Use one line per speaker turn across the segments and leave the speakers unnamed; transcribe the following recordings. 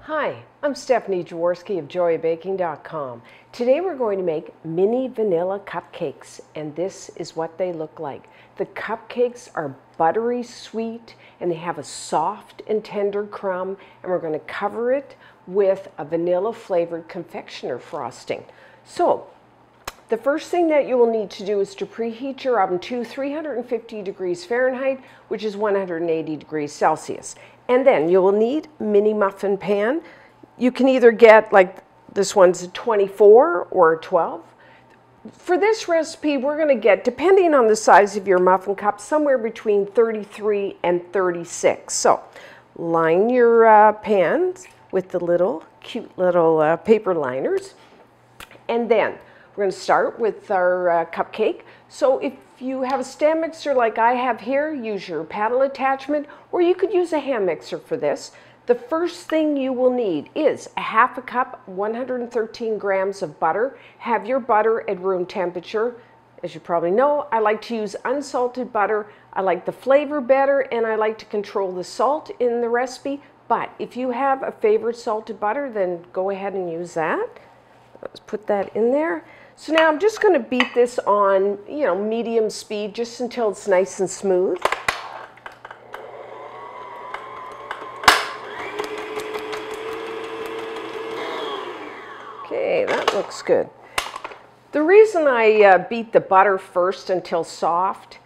Hi, I'm Stephanie Jaworski of joyofbaking.com. Today we're going to make mini vanilla cupcakes, and this is what they look like. The cupcakes are buttery sweet and they have a soft and tender crumb, and we're going to cover it with a vanilla flavored confectioner frosting. So the first thing that you will need to do is to preheat your oven to 350 degrees Fahrenheit, which is 180 degrees Celsius. And then you will need a mini muffin pan. You can either get, like this one's a 24 or a 12. For this recipe, we're going to get, depending on the size of your muffin cup, somewhere between 33 and 36. So line your pans with the cute little paper liners. And then we're going to start with our cupcake. So if you have a stand mixer like I have here, use your paddle attachment, or you could use a hand mixer for this. The first thing you will need is a half a cup, 113 grams of butter. Have your butter at room temperature. As you probably know, I like to use unsalted butter. I like the flavor better, and I like to control the salt in the recipe. But if you have a favorite salted butter, then go ahead and use that. Let's put that in there. So now I'm just going to beat this on, medium speed just until it's nice and smooth. Okay, that looks good. The reason I beat the butter first until soft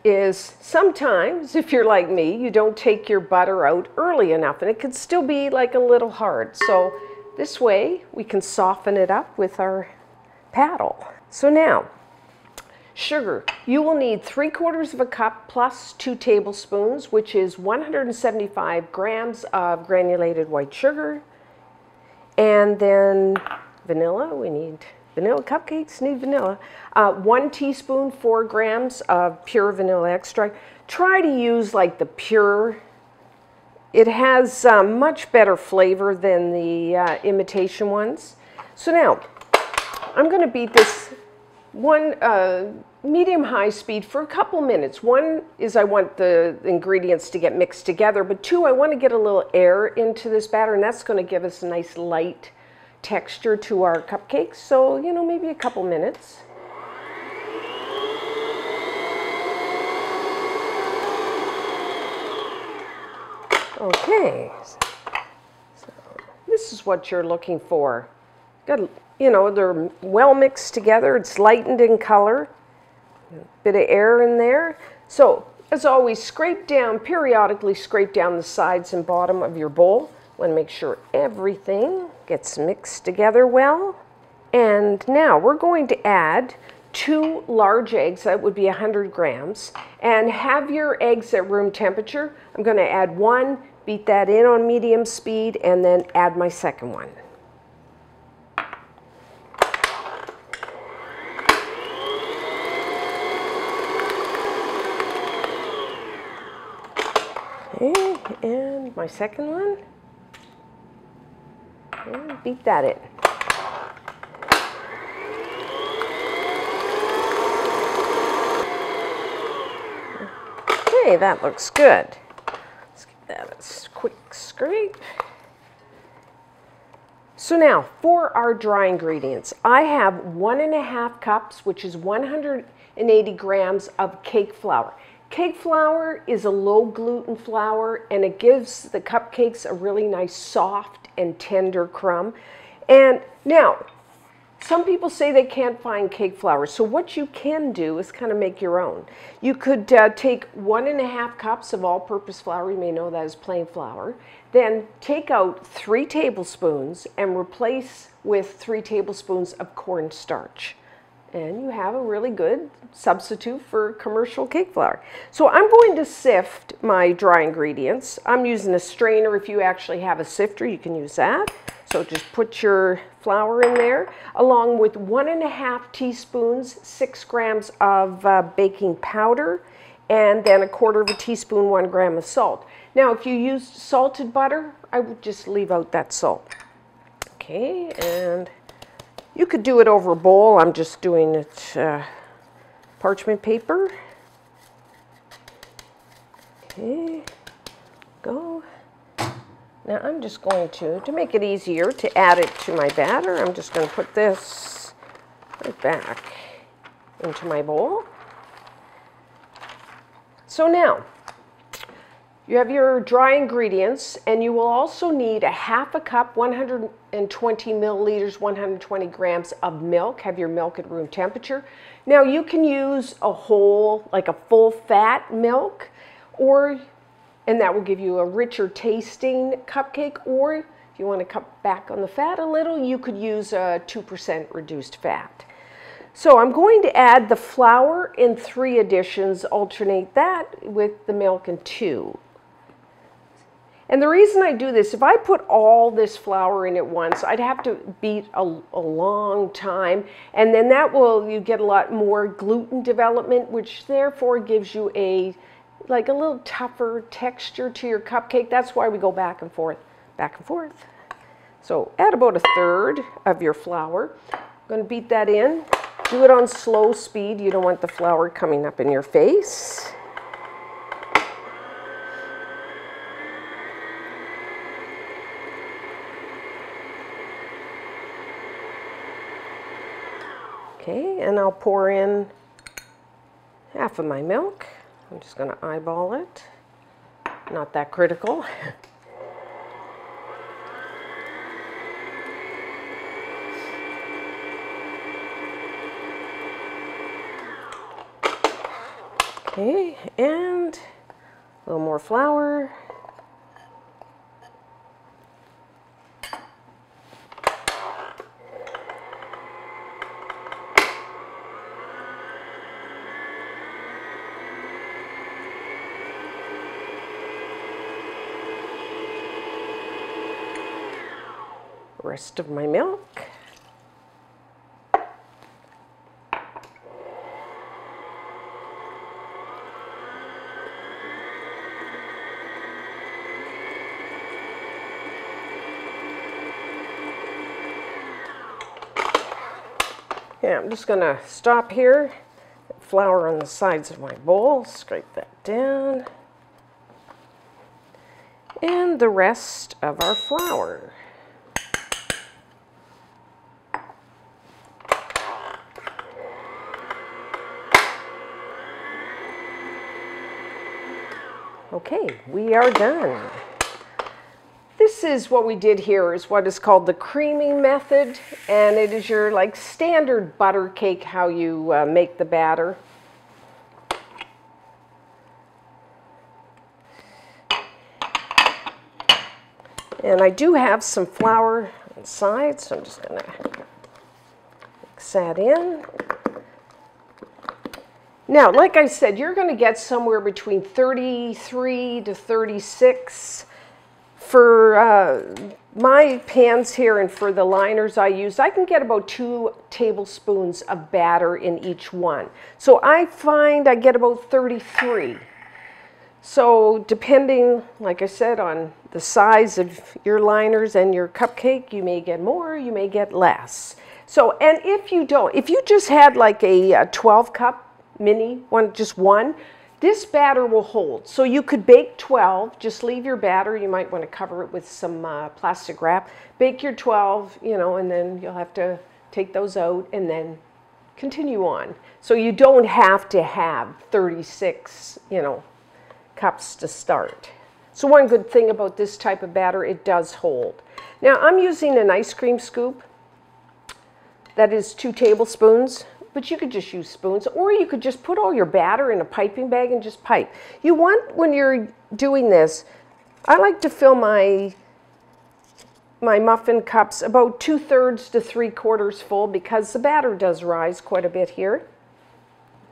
is sometimes, if you're like me, you don't take your butter out early enough and it could still be like a little hard. So this way we can soften it up with our paddle. So now, sugar. You will need 3/4 of a cup plus 2 tablespoons, which is 175 grams of granulated white sugar. And then vanilla. We need vanilla cupcakes, need vanilla. 1 teaspoon, 4 grams of pure vanilla extract. Try to use like the pure. It has much better flavor than the imitation ones. So now, I'm going to beat this one medium-high speed for a couple minutes. One is I want the ingredients to get mixed together, but two, I want to get a little air into this batter, and that's going to give us a nice light texture to our cupcakes. So, maybe a couple minutes. Okay, so this is what you're looking for. They're well mixed together. It's lightened in color. A bit of air in there. So, as always, periodically scrape down the sides and bottom of your bowl. Want to make sure everything gets mixed together well. And now we're going to add 2 large eggs. That would be 100 grams. And have your eggs at room temperature. I'm going to add 1, beat that in on medium speed, and then add my second one. Okay, and my second one, and beat that in. Okay, that looks good. Let's give that a quick scrape. So now, for our dry ingredients, I have 1½ cups, which is 180 grams of cake flour. Cake flour is a low gluten flour, and it gives the cupcakes a really nice soft and tender crumb. And now, some people say they can't find cake flour, so what you can do is kind of make your own. You could take 1½ cups of all-purpose flour, you may know that as plain flour, then take out 3 tablespoons and replace with 3 tablespoons of cornstarch. And you have a really good substitute for commercial cake flour. So I'm going to sift my dry ingredients. I'm using a strainer. If you actually have a sifter, you can use that. So just put your flour in there, along with 1½ teaspoons, 6 grams of baking powder, and then 1/4 teaspoon, 1 gram of salt. Now, if you used salted butter, I would just leave out that salt. Okay, and you could do it over a bowl. I'm just doing it parchment paper. Okay, go. Now I'm just going to make it easier to add it to my batter, I'm just going to put this right back into my bowl. So now, you have your dry ingredients, and you will also need a half a cup, 120 milliliters, 120 grams of milk. Have your milk at room temperature. Now you can use a whole, like a full fat milk, and that will give you a richer tasting cupcake, or if you want to cut back on the fat a little, you could use a 2% reduced fat. So I'm going to add the flour in 3 additions, alternate that with the milk in 2. And the reason I do this, if I put all this flour in at once, I'd have to beat a long time, and then you get a lot more gluten development, which therefore gives you like a little tougher texture to your cupcake. That's why we go back and forth, back and forth. So add about 1/3 of your flour. I'm going to beat that in. Do it on slow speed. You don't want the flour coming up in your face. Okay, and I'll pour in half of my milk. I'm just going to eyeball it. Not that critical. Okay, and a little more flour. Rest of my milk. Yeah, I'm just going to stop here. Flour on the sides of my bowl, scrape that down. And the rest of our flour. Okay, we are done. This is what we did here, is what is called the creaming method, and it is your like standard butter cake, how you make the batter. And I do have some flour on the side, so I'm just going to mix that in. Now, like I said, you're going to get somewhere between 33 to 36. For my pans here and for the liners I use, I can get about 2 tablespoons of batter in each one. So I find I get about 33. So depending, like I said, on the size of your liners and your cupcake, you may get more, you may get less. So, and if you just had like a 12 cup mini, just one, this batter will hold. So you could bake 12, just leave your batter. You might want to cover it with some plastic wrap. Bake your 12, and then you'll have to take those out and then continue on. So you don't have to have 36, cups to start. So one good thing about this type of batter, it does hold. Now I'm using an ice cream scoop. That is 2 tablespoons. But you could just use spoons, or you could just put all your batter in a piping bag and just pipe. You want, when you're doing this, I like to fill my muffin cups about 2/3 to 3/4 full, because the batter does rise quite a bit here.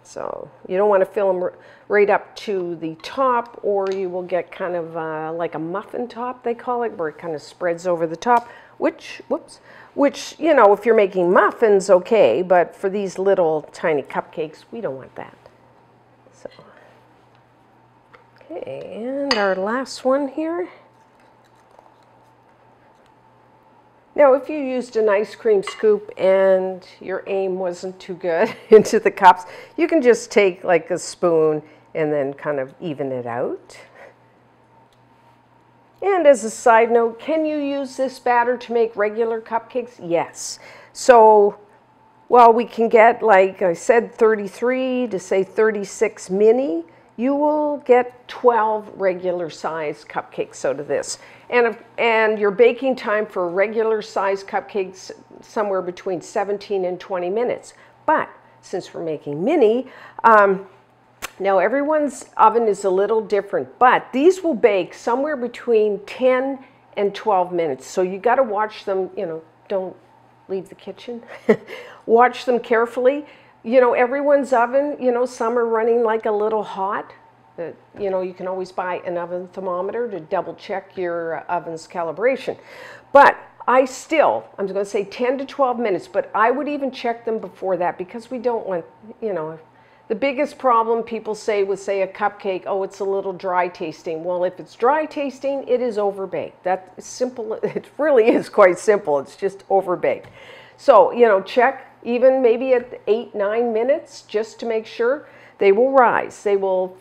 So you don't want to fill them right up to the top, or you will get kind of like a muffin top, they call it, where it kind of spreads over the top, which, if you're making muffins, okay, but for these little tiny cupcakes, we don't want that. So, okay, and our last one here. Now, if you used an ice cream scoop and your aim wasn't too good into the cups, you can just take like a spoon and then kind of even it out. And as a side note, can you use this batter to make regular cupcakes? Yes. So, well, we can get, like I said, 33 to say 36 mini. You will get 12 regular size cupcakes out of this. And your baking time for regular size cupcakes, somewhere between 17 and 20 minutes. But since we're making mini, now everyone's oven is a little different, but these will bake somewhere between 10 and 12 minutes. So you got to watch them, you know, don't leave the kitchen. Watch them carefully. You know, everyone's oven, you know, some are running like a little hot. You know, you can always buy an oven thermometer to double check your oven's calibration. But I'm going to say 10 to 12 minutes, but I would even check them before that because we don't want, you know, the biggest problem people say with, say, a cupcake, oh, it's a little dry tasting. Well, if it's dry tasting, it is overbaked. That's simple. It really is quite simple. It's just overbaked. So, you know, check even maybe at 8, 9 minutes just to make sure. They will rise. They will,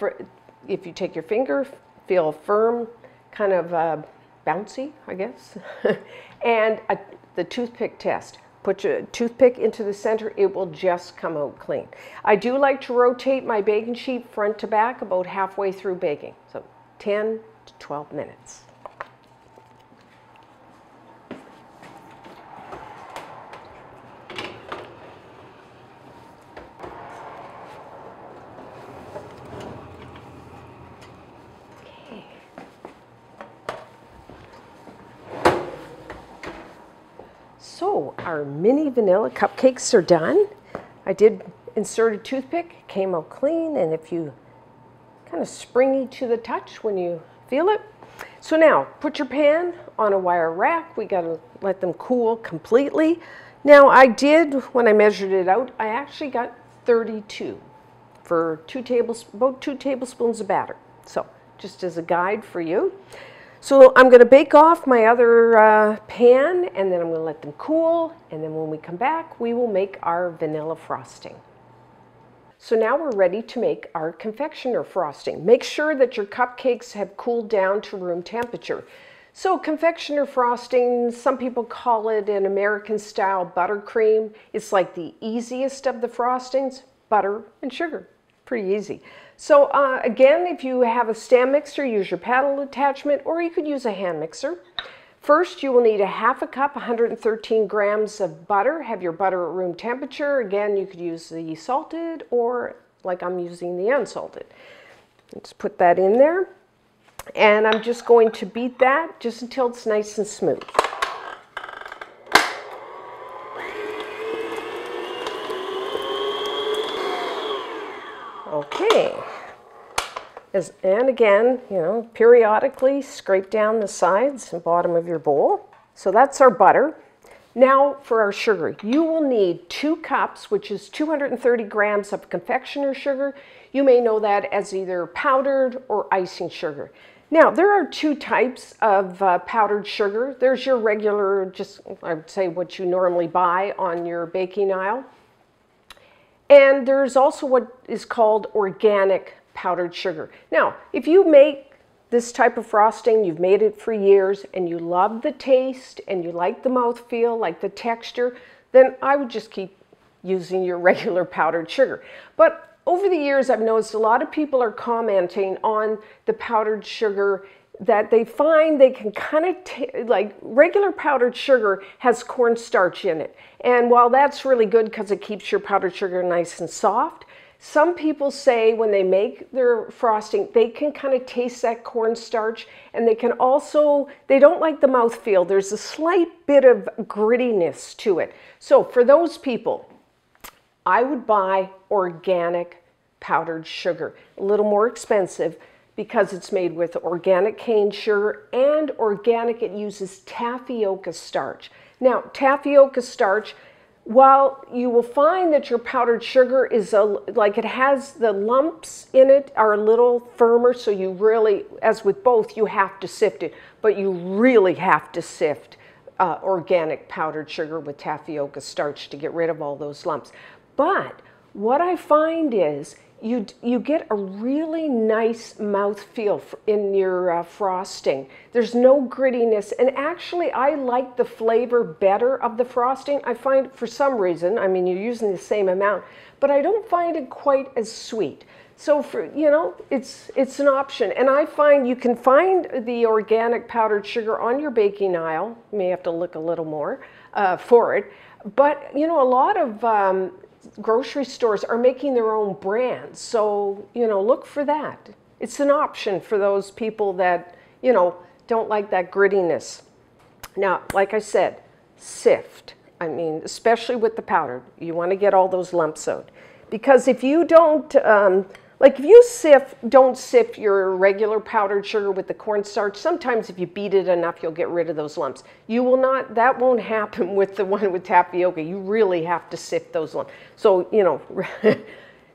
if you take your finger, feel firm, kind of bouncy, I guess. And the toothpick test. Put your toothpick into the center, it will just come out clean. I do like to rotate my baking sheet front to back about halfway through baking. So 10 to 12 minutes. So our mini vanilla cupcakes are done. I did insert a toothpick, came out clean, and if you kind of springy to the touch when you feel it. So now put your pan on a wire rack. We got to let them cool completely. Now I did, when I measured it out, I actually got 32 for about 2 tablespoons of batter. So just as a guide for you. So I'm going to bake off my other pan, and then I'm going to let them cool, and then when we come back, we will make our vanilla frosting. So now we're ready to make our confectioner frosting. Make sure that your cupcakes have cooled down to room temperature. So confectioner frosting, some people call it an American-style buttercream. It's like the easiest of the frostings, butter and sugar. Pretty easy. So again, if you have a stand mixer, use your paddle attachment, or you could use a hand mixer. First, you will need a half a cup, 113 grams of butter. Have your butter at room temperature. Again, you could use the salted, or like I'm using the unsalted. Let's put that in there. And I'm just going to beat that just until it's nice and smooth. Okay, and again, you know, periodically scrape down the sides and bottom of your bowl. So that's our butter. Now for our sugar. You will need 2 cups, which is 230 grams of confectioner sugar. You may know that as either powdered or icing sugar. Now, there are 2 types of powdered sugar. There's your regular, just I would say what you normally buy on your baking aisle. And there's also what is called organic powdered sugar. Now, if you make this type of frosting, you've made it for years, and you love the taste, and you like the mouthfeel, like the texture, then I would just keep using your regular powdered sugar. But over the years, I've noticed a lot of people are commenting on the powdered sugar that they find they can kind of, like regular powdered sugar has cornstarch in it. And while that's really good because it keeps your powdered sugar nice and soft, some people say when they make their frosting, they can kind of taste that cornstarch, and they can also, they don't like the mouthfeel. There's a slight bit of grittiness to it. So for those people, I would buy organic powdered sugar, a little more expensive, because it's made with organic cane sugar and organic, it uses tapioca starch. Now, tapioca starch, while you will find that your powdered sugar is like it has the lumps in it are a little firmer, so you really, as with both, you have to sift it, but you really have to sift organic powdered sugar with tapioca starch to get rid of all those lumps. But what I find is you get a really nice mouthfeel in your frosting. There's no grittiness, and actually I like the flavor better of the frosting. I find for some reason, I mean, you're using the same amount, but I don't find it quite as sweet. So for, you know, it's an option. And I find you can find the organic powdered sugar on your baking aisle. You may have to look a little more for it. But, you know, a lot of grocery stores are making their own brands. So, you know, look for that. It's an option for those people that, you know, don't like that grittiness. Now, like I said, sift. I mean, especially with the powder, you want to get all those lumps out. Because if you don't, like if you don't sift your regular powdered sugar with the cornstarch, sometimes if you beat it enough, you'll get rid of those lumps. You will not, that won't happen with the one with tapioca. You really have to sift those lumps. So, you know,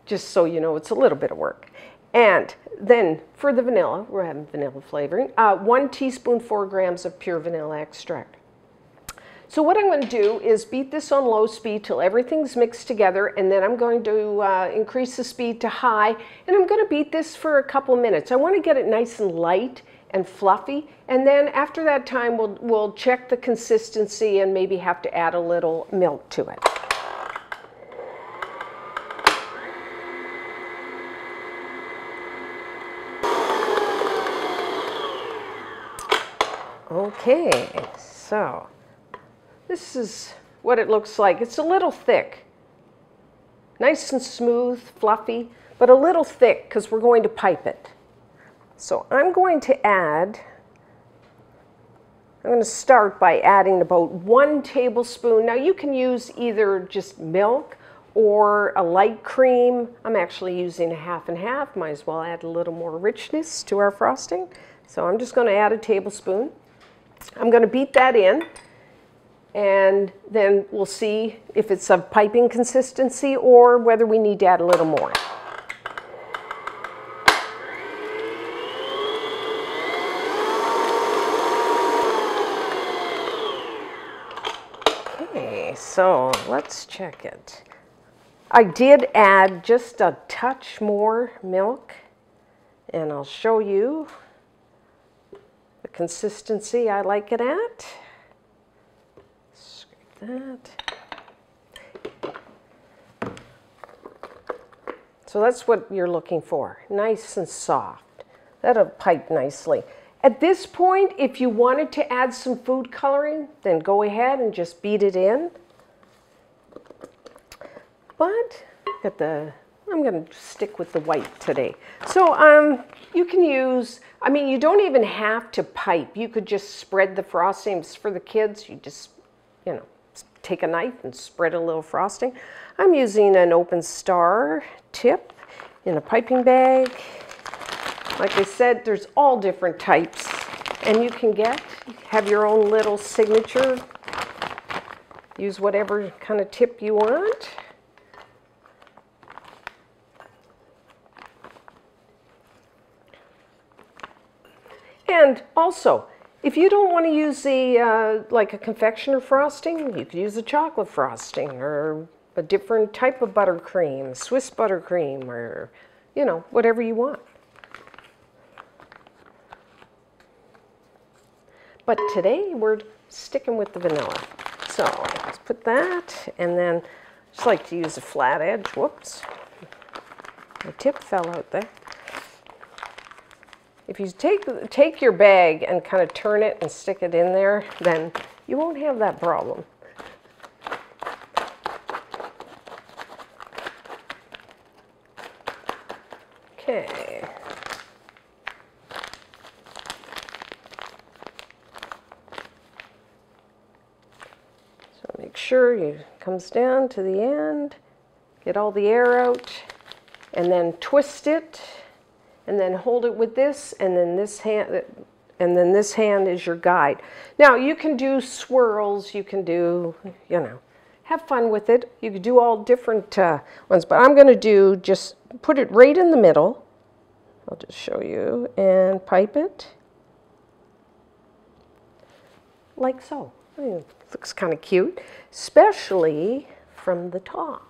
just so you know, it's a little bit of work. And then for the vanilla, we're having vanilla flavoring, 1 teaspoon, 4 grams of pure vanilla extract. So what I'm going to do is beat this on low speed till everything's mixed together, and then I'm going to increase the speed to high, and I'm going to beat this for a couple minutes. I want to get it nice and light and fluffy, and then after that time we'll check the consistency and maybe have to add a little milk to it. Okay, so this is what it looks like. It's a little thick. Nice and smooth, fluffy, but a little thick because we're going to pipe it. So I'm going to start by adding about 1 tablespoon. Now you can use either just milk or a light cream. I'm actually using a half and half. Might as well add a little more richness to our frosting. So I'm just going to add a tablespoon. I'm going to beat that in, and then we'll see if it's of piping consistency or whether we need to add a little more. Okay, so let's check it. I did add just a touch more milk, and I'll show you the consistency I like it at. Scrape that. So that's what you're looking for, nice and soft. That'll pipe nicely. At this point, if you wanted to add some food coloring, then go ahead and just beat it in. But I'm going to stick with the white today. So you can use, I mean, you don't even have to pipe. You could just spread the frostings for the kids. You just, you know, take a knife and spread a little frosting. I'm using an open star tip in a piping bag. Like I said, there's all different types, and you can have your own little signature. Use whatever kind of tip you want. And also, if you don't want to use like a confectioner frosting, you could use a chocolate frosting or a different type of buttercream, Swiss buttercream, or, you know, whatever you want. But today we're sticking with the vanilla. So let's put that, and then I just like to use a flat edge. Whoops, my tip fell out there. If you take your bag and kind of turn it and stick it in there, then you won't have that problem. Okay. So make sure it comes down to the end, get all the air out, and then twist it. And then hold it with this, and then this hand is your guide. Now you can do swirls, you can do, you know, have fun with it. You can do all different ones, but I'm going to just put it right in the middle. I'll just show you, and pipe it like so. I mean, it looks kind of cute, especially from the top.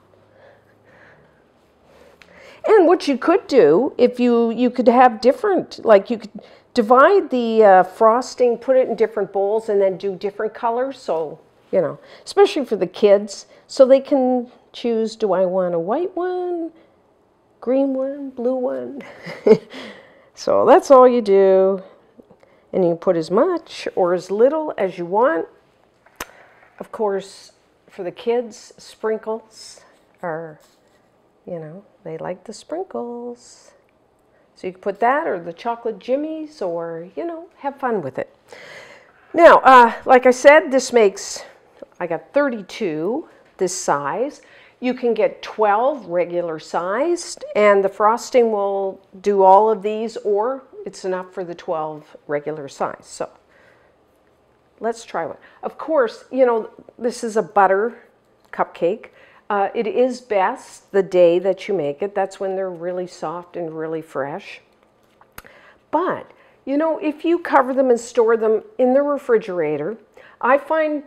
And what you could do, if you could have different, like you could divide the frosting, put it in different bowls, and then do different colors. So, you know, especially for the kids, so they can choose, do I want a white one, green one, blue one? So that's all you do. And you put as much or as little as you want. Of course, for the kids, sprinkles are, you know, they like the sprinkles. So you can put that or the chocolate jimmies or, you know, have fun with it. Now, like I said, this makes, I got 32 this size. You can get 12 regular sized, and the frosting will do all of these, or it's enough for the 12 regular size. So let's try one. Of course, you know, this is a butter cupcake. It is best the day that you make it. That's when they're really soft and really fresh. But, you know, if you cover them and store them in the refrigerator, I find,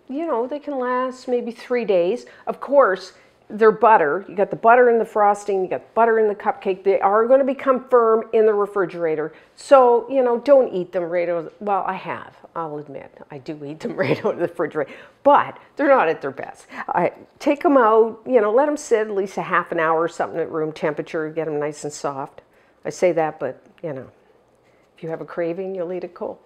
you know, they can last maybe 3 days. Of course, they're butter. You got the butter in the frosting, you got butter in the cupcake. They are going to become firm in the refrigerator. So, you know, don't eat them right out. Well, I have. I'll admit, I do eat them right out of the refrigerator, but they're not at their best. I take them out, you know, let them sit at least a half an hour or something at room temperature, get them nice and soft. I say that, but, you know, if you have a craving, you'll eat it cold.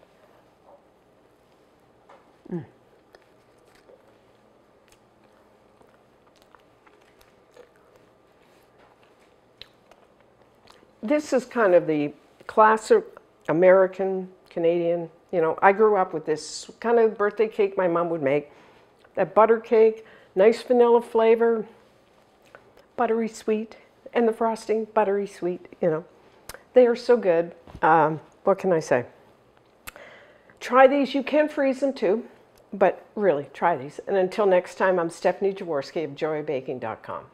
This is kind of the classic American, Canadian, you know, I grew up with this kind of birthday cake my mom would make. That butter cake, nice vanilla flavor, buttery sweet, and the frosting, buttery sweet, you know. They are so good. What can I say? Try these. You can freeze them too, but really, try these. And until next time, I'm Stephanie Jaworski of joybaking.com.